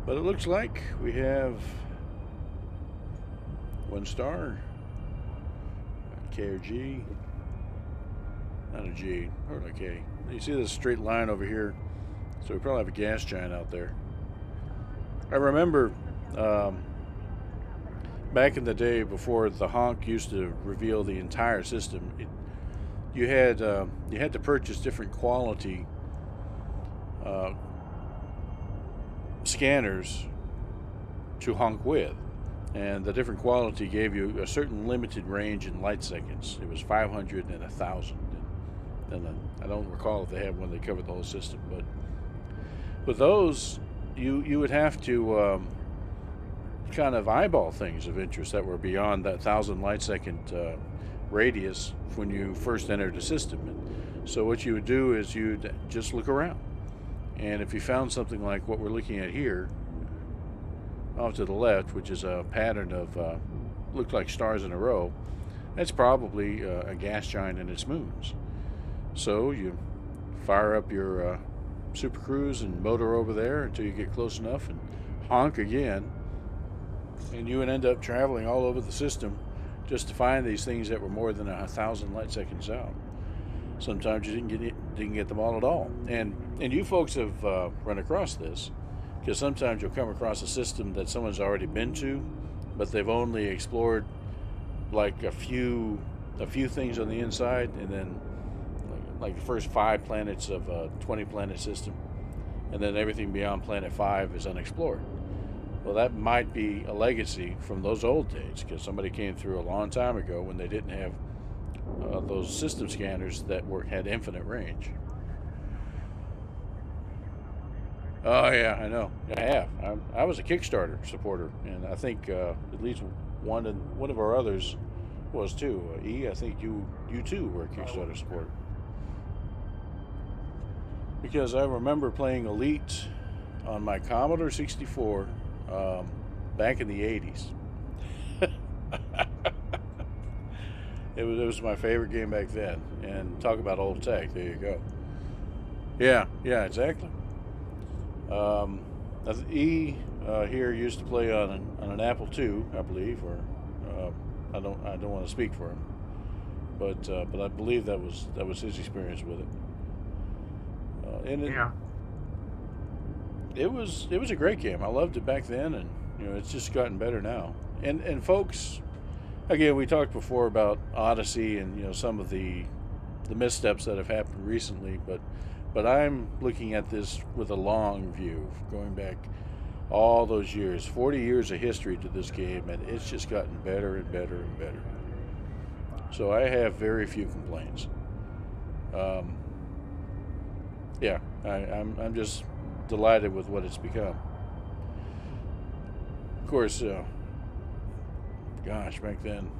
But it looks like we have 1 star, K or G, not a G, or a K. You see this straight line over here, so we probably have a gas giant out there. I remember back in the day before the honk used to reveal the entire system, you had to purchase different quality scanners to honk with, and the different quality gave you a certain limited range in light seconds. It was 500 and 1,000, and I don't recall if they had one that covered the whole system, but with those you would have to kind of eyeball things of interest that were beyond that 1,000 light second radius when you first entered the system. And so what you would do is you'd just look around, and if you found something like what we're looking at here off to the left, which is a pattern of looked like stars in a row, that's probably a gas giant and its moons. So you fire up your Super Cruise and motor over there until you get close enough and honk again, and you would end up traveling all over the system just to find these things that were more than 1,000 light seconds out. Sometimes you didn't get them all at all, and you folks have run across this, because sometimes you'll come across a system that someone's already been to, but they've only explored like a few things on the inside, and then like the first 5 planets of a 20 planet system, and then everything beyond planet 5 is unexplored. Well, that might be a legacy from those old days, because somebody came through a long time ago when they didn't have those system scanners that had infinite range. Oh yeah, I know. I have. I was a Kickstarter supporter, and I think at least one of our others was too. E, I think you too were a Kickstarter supporter. Because I remember playing Elite on my Commodore 64 back in the 80s. It was my favorite game back then. And talk about old tech. There you go. Yeah, exactly. E here used to play on an Apple II, I believe, or I don't want to speak for him, but I believe that was his experience with it. And it was a great game. I loved it back then, and it's just gotten better now. And folks, again, we talked before about Odyssey and some of the missteps that have happened recently, but I'm looking at this with a long view, going back all those years, 40 years of history to this game, and it's just gotten better and better and better. So I have very few complaints. I'm just delighted with what it's become. Of course, gosh, back then,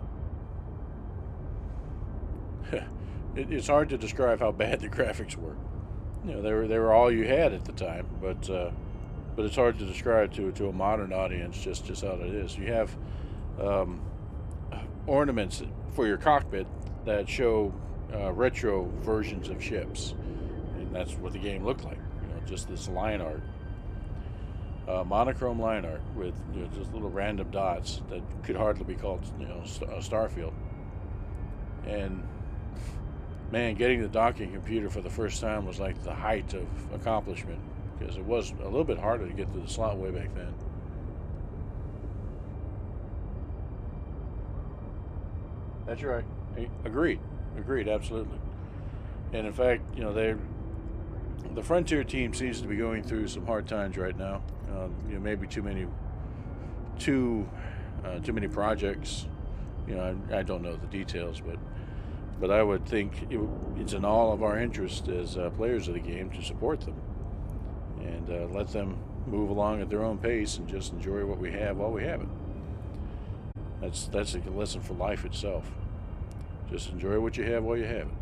it's hard to describe how bad the graphics were. They were all you had at the time, but it's hard to describe to a modern audience just how it is. You have ornaments for your cockpit that show retro versions of ships, and that's what the game looked like. Just this line art, monochrome line art with just little random dots that could hardly be called a starfield. And man, getting the docking computer for the first time was like the height of accomplishment, because it was a little bit harder to get through the slot way back then. That's right. Agreed, absolutely. And in fact, the Frontier team seems to be going through some hard times right now. Maybe too many projects. I don't know the details, but I would think it's in all of our interest as players of the game to support them and let them move along at their own pace and just enjoy what we have while we have it. That's a lesson for life itself. Just enjoy what you have while you have it.